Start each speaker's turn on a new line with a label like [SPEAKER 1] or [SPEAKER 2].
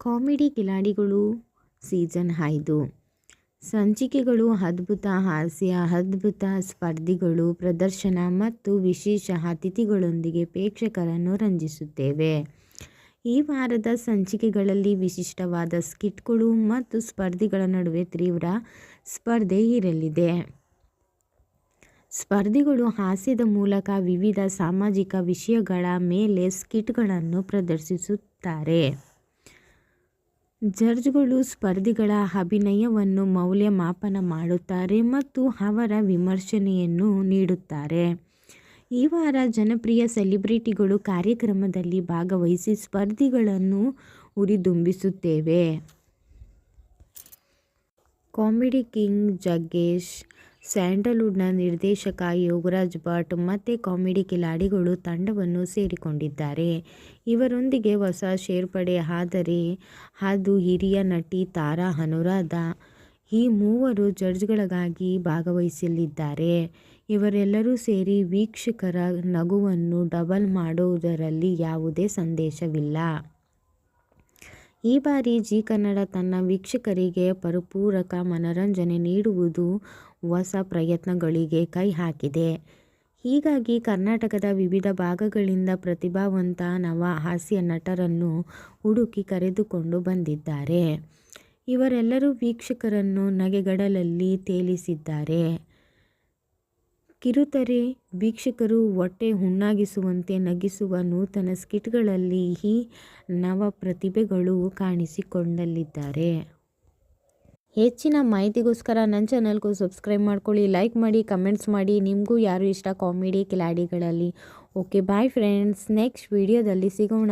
[SPEAKER 1] Comedy ಕಿಲಾಡಿಗಳು season 5 ಸಂಚಿಕೆಗಳು ಅದ್ಭುತ ಹಾಸ್ಯ, ಅದ್ಭುತ ಸ್ಪರ್ಧಿಗಳು, ಪ್ರದರ್ಶನ ಮತ್ತು ವಿಶೇಷ ಅತಿಥಿಗಳೊಂದಿಗೆ ಪ್ರೇಕ್ಷಕರನ್ನು ರಂಜಿಸುತ್ತೇವೆ. ಈ ವಾರದ ಸಂಚಿಕೆಗಳಲ್ಲಿ ವಿಶಿಷ್ಟವಾದ ಸ್ಕಿಟ್ಗಳು ಮತ್ತು ಸ್ಪರ್ಧಿಗಳ ನಡುವೆ ತೀವ್ರ ಸ್ಪರ್ಧೆ ಇರಲಿದೆ. ಸ್ಪರ್ಧಿಗಳು ಹಾಸ್ಯದ ಮೂಲಕ ವಿವಿಧ ಸಾಮಾಜಿಕ ವಿಷಯಗಳ ಮೇಲೆ ಸ್ಕಿಟ್ಗಳನ್ನು ಪ್ರದರ್ಶಿಸುತ್ತಾರೆ. ಜಡ್ಜ್ಗಳು ಸ್ಪರ್ಧಿಗಳ ಅಭಿನಯವನ್ನು ಮೌಲ್ಯಮಾಪನ ಮಾಡುತ್ತಾರೆ ಮತ್ತು ಅವರ ವಿಮರ್ಶೆಯನ್ನು ನೀಡುತ್ತಾರೆ. ಈ ವಾರ ಜನಪ್ರಿಯ ಸೆಲೆಬ್ರಿಟಿಗಳು ಕಾರ್ಯಕ್ರಮದಲ್ಲಿ ಭಾಗವಹಿಸಿ ಸ್ಪರ್ಧಿಗಳನ್ನು ಹುರಿದುಂಬಿಸುತ್ತೇವೆ. ಕಾಮಿಡಿ ಕಿಂಗ್ ಜಗ್ಗೇಶ್, ಸ್ಯಾಂಡಲ್ವುಡ್ನ ನಿರ್ದೇಶಕ ಯೋಗರಾಜ್ ಭಟ್ ಮತ್ತು ಕಾಮಿಡಿ ಕಿಲಾಡಿಗಳು ತಂಡವನ್ನು ಸೇರಿಕೊಂಡಿದ್ದಾರೆ. ಇವರೊಂದಿಗೆ ಹೊಸ ಸೇರ್ಪಡೆ ಆದರೆ ಅದು ಹಿರಿಯ ನಟಿ ತಾರಾ ಅನುರಾಧ. ಈ ಮೂವರು ಜಡ್ಜ್ಗಳಾಗಿ ಭಾಗವಹಿಸಲಿದ್ದಾರೆ. ಇವರೆಲ್ಲರೂ ಸೇರಿ ವೀಕ್ಷಕರ ನಗುವನ್ನು ಡಬಲ್ ಮಾಡುವುದರಲ್ಲಿ ಯಾವುದೇ ಸಂದೇಹವಿಲ್ಲ. ಈ ಬಾರಿ ಜೀ ಕನ್ನಡ ತನ್ನ ವೀಕ್ಷಕರಿಗೆ ಪರಿಪೂರಕ ಮನರಂಜನೆ ನೀಡುವುದು ಹೊಸ ಪ್ರಯತ್ನಗಳಿಗೆ ಕೈ ಹಾಕಿದೆ. ಹೀಗಾಗಿ ಕರ್ನಾಟಕದ ವಿವಿಧ ಭಾಗಗಳಿಂದ ಪ್ರತಿಭಾವಂತ ನವ ಹಾಸ್ಯ ನಟರನ್ನು ಹುಡುಕಿ ಕರೆದುಕೊಂಡು ಬಂದಿದ್ದಾರೆ. ಇವರೆಲ್ಲರೂ ವೀಕ್ಷಕರನ್ನು ನಗೆಗಡಲಲ್ಲಿ ತೇಲಿಸಿದ್ದಾರೆ. ಕಿರುತೆರೆ ವೀಕ್ಷಕರು ಹೊಟ್ಟೆ ಹುಣ್ಣಾಗಿಸುವಂತೆ ನಗಿಸುವ ನೂತನ ಸ್ಕಿಟ್ಗಳಲ್ಲಿ ಈ ನವ ಪ್ರತಿಭೆಗಳು ಕಾಣಿಸಿಕೊಳ್ಳಲಿದ್ದಾರೆ. ಹೆಚ್ಚಿನ ಮಾಹಿತಿಗೋಸ್ಕರ ನನ್ನ ಚಾನಲ್ಗೂ ಸಬ್ಸ್ಕ್ರೈಬ್ ಮಾಡ್ಕೊಳ್ಳಿ, ಲೈಕ್ ಮಾಡಿ, ಕಮೆಂಟ್ಸ್ ಮಾಡಿ. ನಿಮಗೂ ಯಾರು ಇಷ್ಟ ಕಾಮಿಡಿ ಕಿಲಾಡಿಗಳಲ್ಲಿ? ಓಕೆ, ಬಾಯ್ ಫ್ರೆಂಡ್ಸ್, ನೆಕ್ಸ್ಟ್ ವಿಡಿಯೋದಲ್ಲಿ ಸಿಗೋಣ.